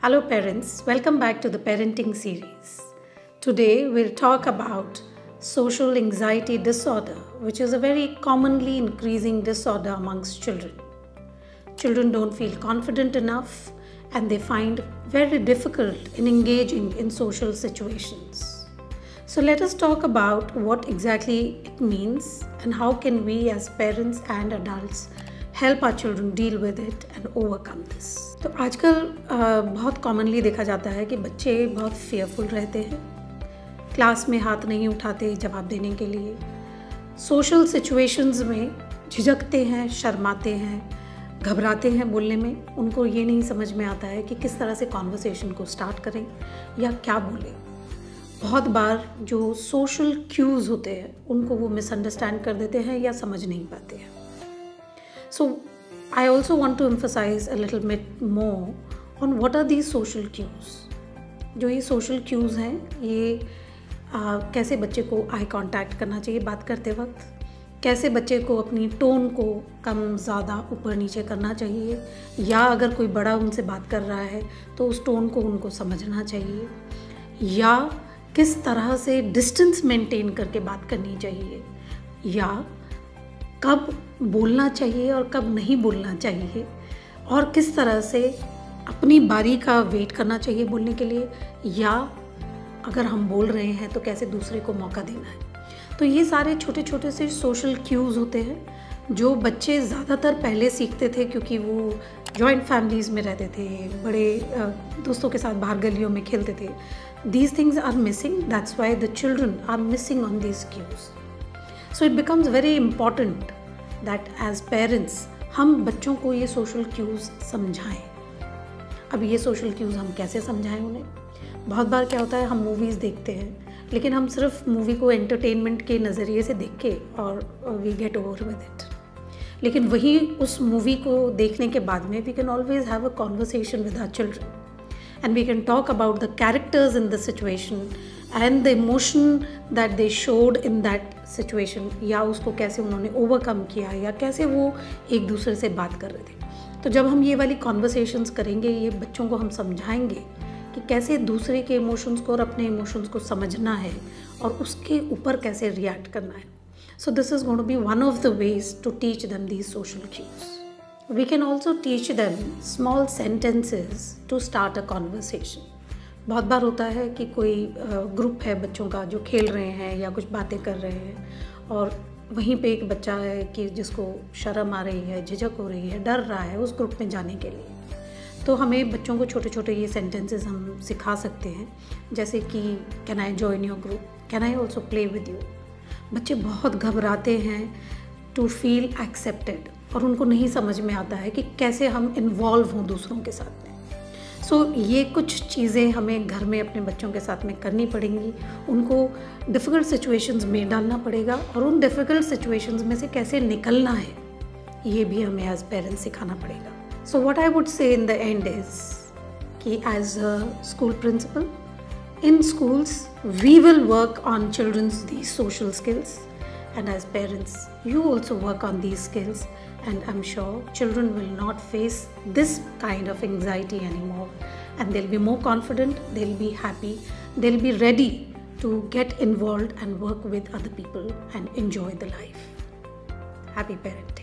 Hello parents, welcome back to the parenting series. Today we'll talk about social anxiety disorder, which is a very commonly increasing disorder amongst children. Children don't feel confident enough and they find very difficult in engaging in social situations. So let us talk about what exactly it means and how can we as parents and adults help our children deal with it and overcome this. तो आजकल बहुत commonly देखा जाता है कि बच्चे बहुत fearful रहते हैं, क्लास में हाथ नहीं उठाते जवाब देने के लिए, सोशल सिचुएशंस में झिझकते हैं, शर्माते हैं, घबराते हैं बोलने में। उनको ये नहीं समझ में आता है कि किस तरह से कॉन्वर्सेशन को स्टार्ट करें या क्या बोलें। बहुत बार जो सोशल क्यूज़ होते हैं उनको वो मिसअंडरस्टैंड कर देते हैं या समझ नहीं पाते हैं। So I also want to emphasize a little bit more on what are these social cues. जो ये social cues हैं ये कैसे बच्चे को आई कांटेक्ट करना चाहिए बात करते वक्त, कैसे बच्चे को अपनी टोन को कम ज़्यादा ऊपर नीचे करना चाहिए, या अगर कोई बड़ा उनसे बात कर रहा है तो उस टोन को उनको समझना चाहिए, या किस तरह से डिस्टेंस मेंटेन करके बात करनी चाहिए, या कब बोलना चाहिए और कब नहीं बोलना चाहिए, और किस तरह से अपनी बारी का वेट करना चाहिए बोलने के लिए, या अगर हम बोल रहे हैं तो कैसे दूसरे को मौका देना है। तो ये सारे छोटे छोटे से सोशल क्यूज़ होते हैं जो बच्चे ज़्यादातर पहले सीखते थे क्योंकि वो जॉइंट फैमिलीज़ में रहते थे, बड़े दोस्तों के साथ बाहर गलियों में खेलते थे। These things are missing, that's why the children are missing on these cues. So it becomes very important that as parents हम बच्चों को ये social cues समझाएं. अब ये social cues हम कैसे समझाएं उन्हें? बहुत बार क्या होता है, हम मूवीज़ देखते हैं लेकिन हम सिर्फ मूवी को एंटरटेनमेंट के नज़रिए से देख के और we get over with it. लेकिन वही उस मूवी को देखने के बाद में we can always have a conversation with our children and we can talk about the characters in the situation and the emotion that they showed in that situation, या उसको कैसे उन्होंने ओवरकम किया या कैसे वो एक दूसरे से बात कर रहे थे. तो जब हम ये वाली कॉन्वर्सेशंस करेंगे, ये बच्चों को हम समझाएंगे कि कैसे दूसरे के इमोशंस को और अपने इमोशंस को समझना है और उसके ऊपर कैसे रिएक्ट करना है. So this is going to be one of the ways to teach them these social cues. We can also teach them small sentences to start a conversation. बहुत बार होता है कि कोई ग्रुप है बच्चों का जो खेल रहे हैं या कुछ बातें कर रहे हैं और वहीं पे एक बच्चा है कि जिसको शर्म आ रही है, झिझक हो रही है, डर रहा है उस ग्रुप में जाने के लिए. तो हमें बच्चों को छोटे छोटे ये सेंटेंसेस हम सिखा सकते हैं, जैसे कि can I join your group, can I also play with you. बच्चे बहुत घबराते हैं टू फील एक्सेप्टेड और उनको नहीं समझ में आता है कि कैसे हम इन्वॉल्व हों दूसरों के साथ में. सो ये कुछ चीज़ें हमें घर में अपने बच्चों के साथ में करनी पड़ेंगी. उनको डिफ़िकल्ट सिचुएशंस में डालना पड़ेगा और उन डिफ़िकल्ट सिचुएशंस में से कैसे निकलना है ये भी हमें एज पेरेंट्स सिखाना पड़ेगा. So what I would say in the end is कि as a school principal in schools we will work on children's these social skills, and as parents you also work on these skills, and I'm sure children will not face this kind of anxiety anymore and they'll be more confident, they'll be happy, they'll be ready to get involved and work with other people and enjoy the life. Happy parenting.